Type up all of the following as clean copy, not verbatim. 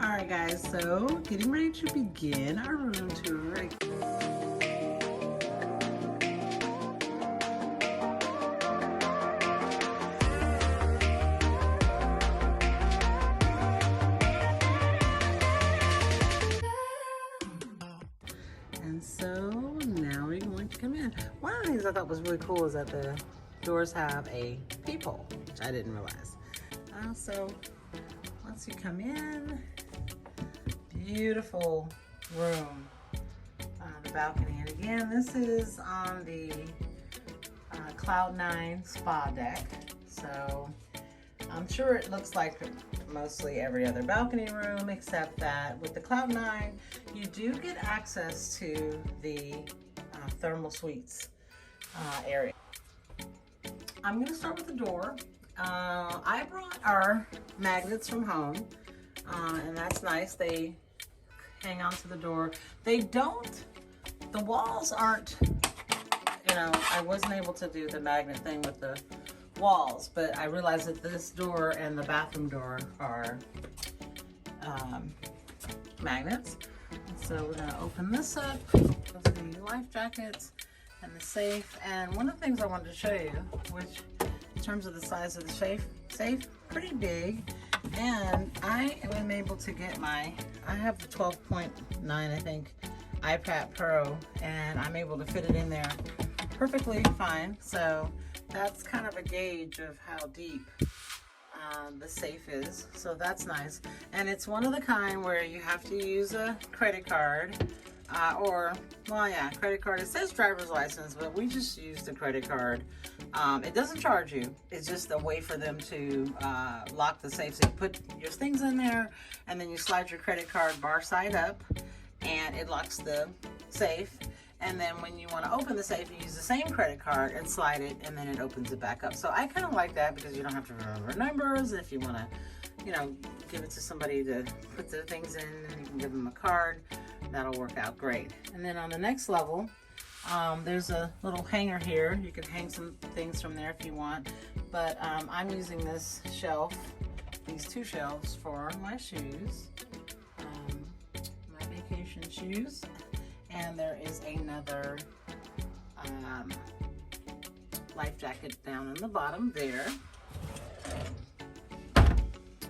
Alright guys, so getting ready to begin our room tour. And so now we're going to come in. One of the things I thought was really cool is that the doors have a peephole, which I didn't realize. So once you come in, beautiful room, the balcony. And again, this is on the Cloud 9 spa deck. So I'm sure it looks like mostly every other balcony room, except that with the Cloud 9, you do get access to the thermal suites area. I'm going to start with the door. I brought our magnets from home, and that's nice. They hang onto the door. They don't, the walls aren't, you know, I wasn't able to do the magnet thing with the walls, but I realized that this door and the bathroom door are magnets. And so we're going to open this up with the life jackets and the safe. And one of the things I wanted to show you, which in terms of the size of the safe, pretty big. And I am able to get I have the 12.9, I think, iPad Pro, and I'm able to fit it in there perfectly fine. So that's kind of a gauge of how deep the safe is. So that's nice. And it's one of the kind where you have to use a credit card credit card. It says driver's license, but we just use the credit card. It doesn't charge you. It's just a way for them to lock the safe. So you put your things in there, and then you slide your credit card bar side up, and it locks the safe. And then when you want to open the safe, you use the same credit card and slide it, and then it opens it back up. So I kind of like that because you don't have to remember numbers. If you want to, you know, give it to somebody to put the things in, and you can give them a card. That'll work out great. And then on the next level, there's a little hanger here. You can hang some things from there if you want. But I'm using this shelf, these two shelves for my shoes, my vacation shoes. And there is another life jacket down in the bottom there.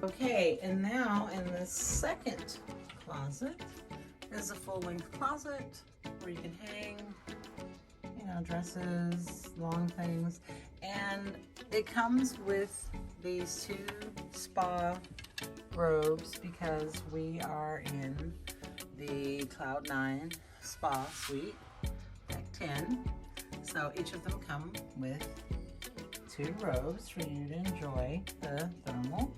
Okay, and now in the second closet is a full-length closet where you can hang, you know, dresses, long things. And it comes with these two spa robes because we are in the Cloud 9 spa suite, deck 10. So each of them come with two robes for you to enjoy the thermal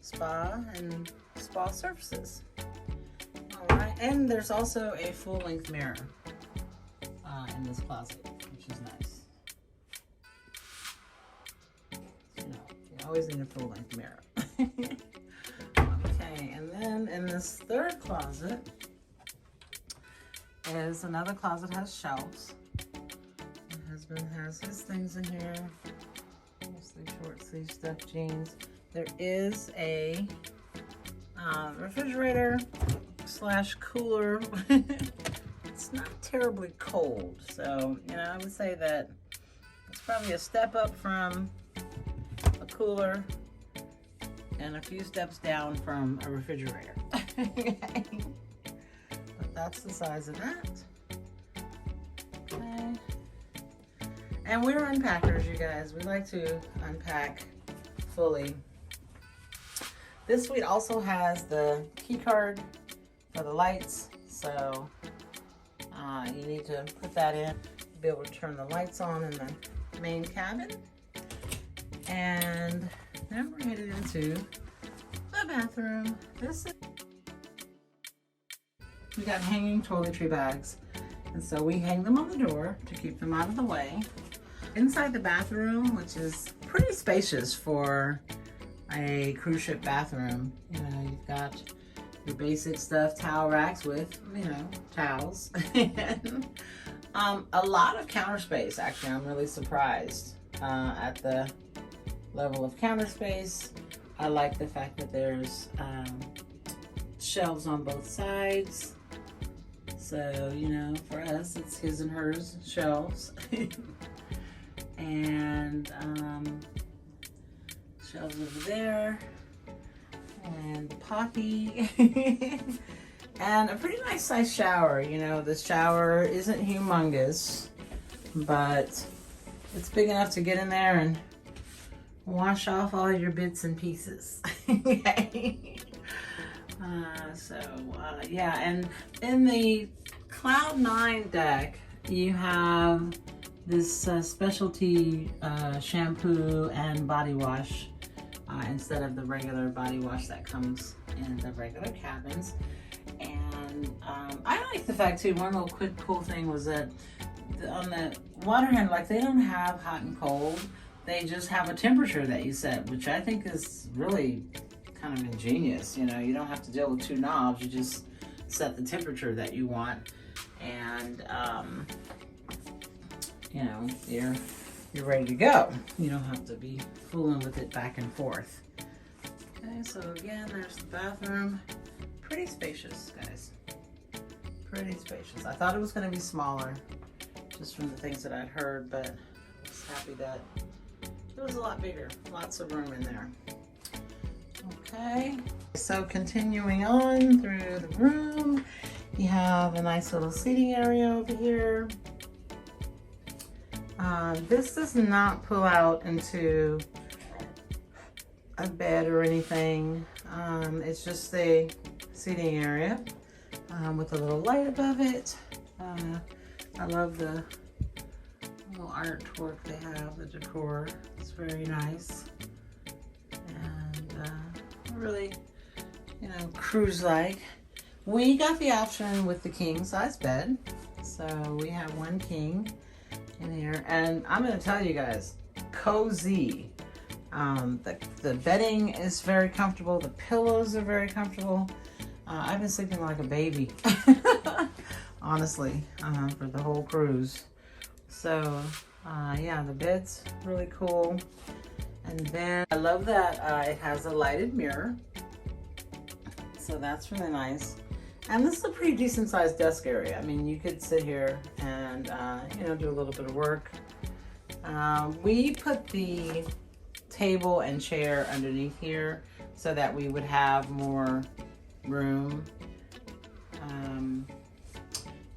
spa and spa services. All right, and there's also a full-length mirror in this closet, which is nice. You know, you always need a full-length mirror. Okay, and then in this third closet is another closet, has shelves. My husband has his things in here, mostly short sleeve stuff, jeans. There is a refrigerator slash cooler. It's not terribly cold, so you know, I would say that it's probably a step up from a cooler and a few steps down from a refrigerator. But that's the size of that. Okay. And we're unpackers, you guys. We like to unpack fully. This suite also has the key card for the lights, so you need to put that in to be able to turn the lights on in the main cabin. And now we're headed into the bathroom. We got hanging toiletry bags, and so we hang them on the door to keep them out of the way. Inside the bathroom, which is pretty spacious for a cruise ship bathroom, you know, you've got your basic stuff, towel racks with, you know, towels. And, a lot of counter space. Actually, I'm really surprised at the level of counter space. I like the fact that there's shelves on both sides. So, you know, for us, it's his and hers shelves. And shelves over there. And the poppy. And a pretty nice size shower. You know, the shower isn't humongous, but it's big enough to get in there and wash off all your bits and pieces. Okay. Yeah, and in the Cloud 9 deck, you have this specialty shampoo and body wash instead of the regular body wash that comes in the regular cabins. And I like the fact too, one little quick cool thing was that on the water handle, like they don't have hot and cold, they just have a temperature that you set, which I think is really kind of ingenious. You know, you don't have to deal with two knobs, you just set the temperature that you want, and you know, you're ready to go. You don't have to be fooling with it back and forth. Okay, so again, there's the bathroom. Pretty spacious, guys. Pretty spacious. I thought it was going to be smaller, just from the things that I'd heard, but I was happy that it was a lot bigger. Lots of room in there. Okay, so continuing on through the room, you have a nice little seating area over here. This does not pull out into a bed or anything. It's just a seating area with a little light above it. I love the little artwork they have, the decor. It's very nice. And really, you know, cruise-like. We got the option with the king size bed. So we have one king in here. And I'm going to tell you guys, cozy. The bedding is very comfortable. The pillows are very comfortable. I've been sleeping like a baby, honestly, for the whole cruise. So, yeah, the bed's really cool. And then I love that it has a lighted mirror. So that's really nice. And this is a pretty decent sized desk area. I mean, you could sit here and, you know, do a little bit of work. We put the table and chair underneath here so that we would have more room,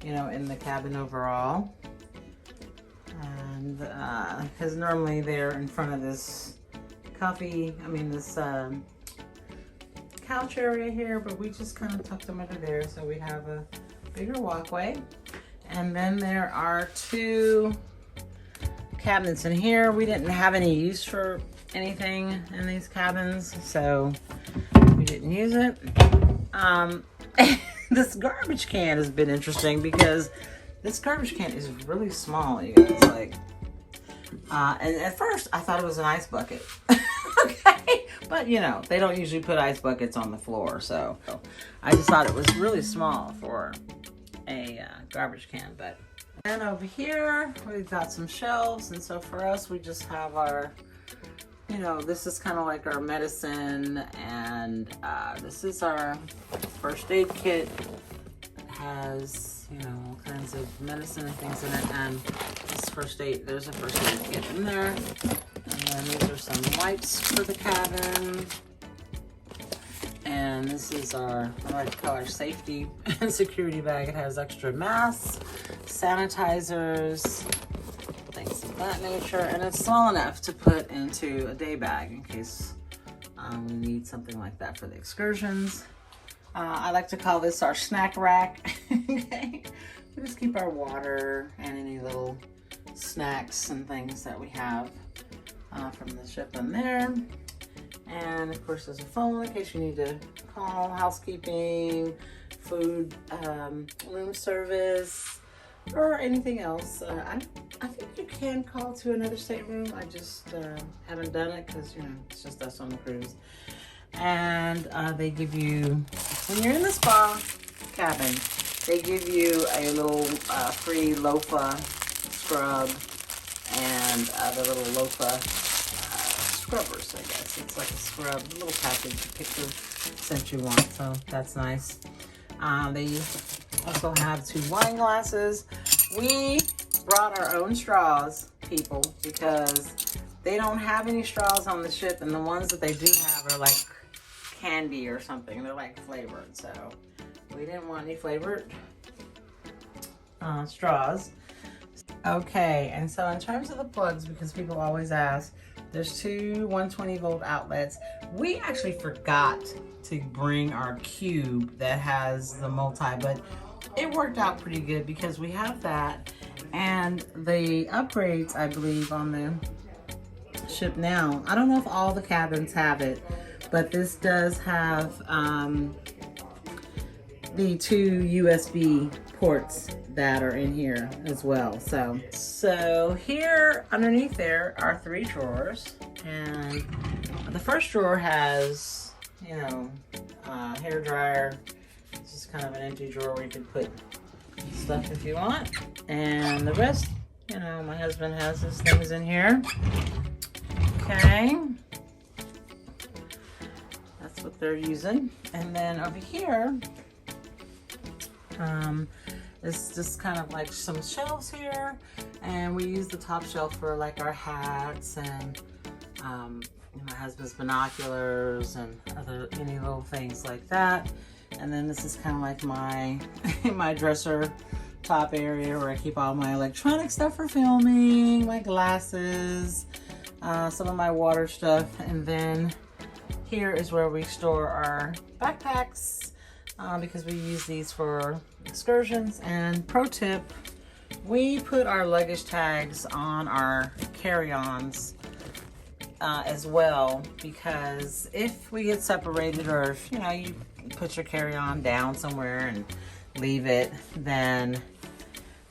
you know, in the cabin overall. And because normally they're in front of this this couch area here, but we just kind of tucked them under there so we have a bigger walkway. And then there are two cabinets in here. We didn't have any use for anything in these cabins, so we didn't use it. This garbage can has been interesting because this garbage can is really small, you guys. Like, and at first I thought it was an ice bucket. Okay, but you know, they don't usually put ice buckets on the floor, so I just thought it was really small for a garbage can. But then over here we've got some shelves, and so for us we just have our, you know, this is kind of like our medicine, and this is our first aid kit. It has, you know, all kinds of medicine and things in it, and this first aid, there's a first aid kit in there. And then these are some wipes for the cabin. And this is our, I like to call our safety and security bag. It has extra masks, sanitizers, things of that nature. And it's small enough to put into a day bag in case we need something like that for the excursions. I like to call this our snack rack. Okay. We just keep our water and any little snacks and things that we have from the ship in there. And of course there's a phone in case you need to call housekeeping, food, room service, or anything else. I think you can call to another stateroom. I just haven't done it because, you know, it's just us on the cruise. And they give you, when you're in the spa cabin, they give you a little free loofah scrub and the little loofah scrubbers, I guess. It's like a scrub, a little package. You pick the scent you want, so that's nice. They also have 2 wine glasses. We brought our own straws, people, because they don't have any straws on the ship, and the ones that they do have are like candy or something. They're like flavored, so we didn't want any flavored straws. Okay, and so in terms of the plugs, because people always ask, there's 2 120 volt outlets. We actually forgot to bring our cube that has the multi, but it worked out pretty good because we have that. And the upgrades, I believe, on the ship now, I don't know if all the cabins have it, but this does have the 2 USB ports that are in here as well. So here underneath there are 3 drawers, and the first drawer has, you know, hair dryer. It's just kind of an empty drawer where you can put stuff if you want, and the rest, you know, my husband has his things in here. Okay, that's what they're using. And then over here, it's just kind of like some shelves here, and we use the top shelf for like our hats and my husband's binoculars and other any little things like that. And then this is kind of like my my dresser top area where I keep all my electronic stuff for filming, my glasses, some of my water stuff. And then here is where we store our backpacks, because we use these for excursions. And pro tip, we put our luggage tags on our carry-ons as well, because if we get separated, or if, you know, you put your carry-on down somewhere and leave it, then,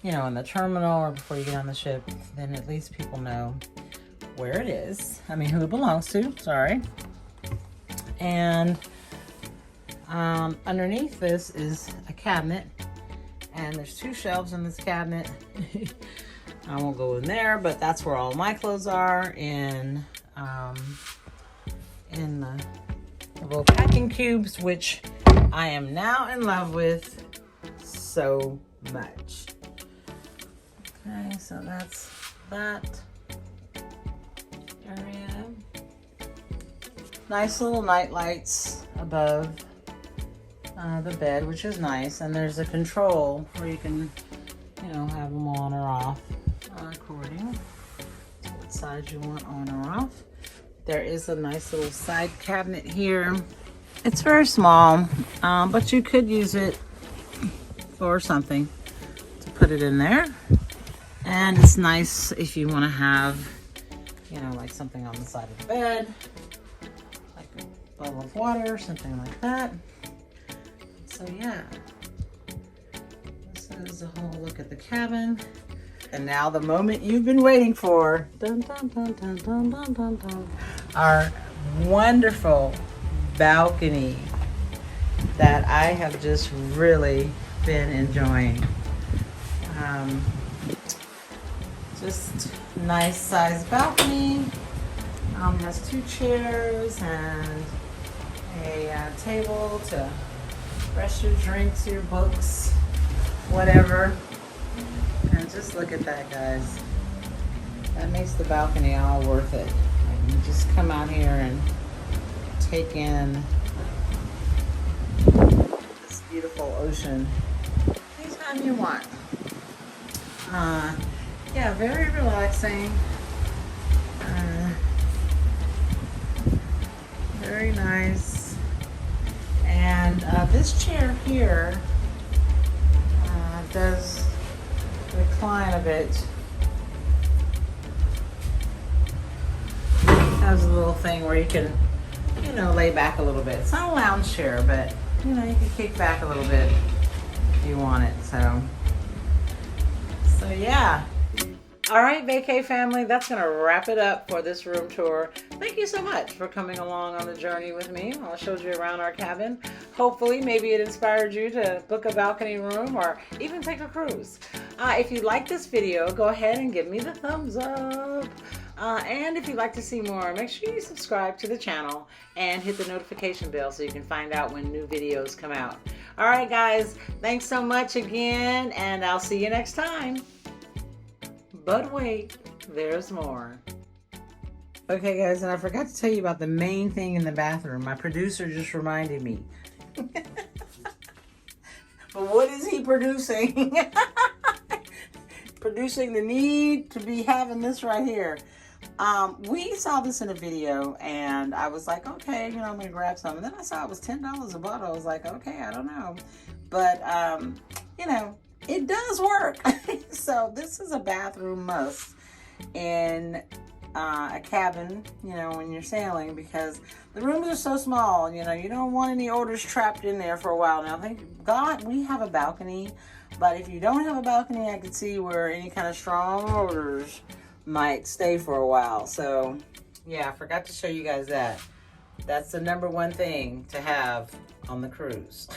you know, in the terminal or before you get on the ship, then at least people know where it is. I mean, who it belongs to, sorry. And underneath this is a cabinet, and there's 2 shelves in this cabinet. I won't go in there, but that's where all my clothes are in the little packing cubes, which I am now in love with so much. Okay, so that's that area. Nice little night lights above the bed, which is nice. And there's a control where you can, you know, have them on or off according to what side you want on or off. There is a nice little side cabinet here. It's very small, but you could use it for something to put it in there. And it's nice if you want to have, you know, like something on the side of the bed, like a bottle of water, something like that. So yeah, this is a whole look at the cabin. And now the moment you've been waiting for. Dun, dun, dun, dun, dun, dun, dun, dun. Our wonderful balcony that I have just really been enjoying. Just nice sized balcony. Has 2 chairs and a table to rest your drinks, your books, whatever. And just look at that, guys. That makes the balcony all worth it. Like, you just come out here and take in this beautiful ocean anytime you want. Yeah, very relaxing. Very nice. And this chair here does recline a bit. Has a little thing where you can, you know, lay back a little bit. It's not a lounge chair, but, you know, you can kick back a little bit if you want it. So yeah. All right, vacay family, that's going to wrap it up for this room tour. Thank you so much for coming along on the journey with me. I showed you around our cabin. Hopefully, maybe it inspired you to book a balcony room or even take a cruise. If you like this video, go ahead and give me the thumbs up. And if you'd like to see more, make sure you subscribe to the channel and hit the notification bell so you can find out when new videos come out. All right, guys, thanks so much again, and I'll see you next time. But wait, there's more. Okay, guys, and I forgot to tell you about the main thing in the bathroom. My producer just reminded me. But what is he producing? Producing the need to be having this right here. We saw this in a video, and I was like, okay, you know, I'm gonna grab some. And then I saw it was $10 a bottle. I was like, okay, I don't know, but you know, it does work. So this is a bathroom must in a cabin, you know, when you're sailing, because the rooms are so small. You know, you don't want any odors trapped in there for a while. Now, thank God we have a balcony, but if you don't have a balcony, I could see where any kind of strong odors might stay for a while. So yeah, I forgot to show you guys that. That's the #1 thing to have on the cruise.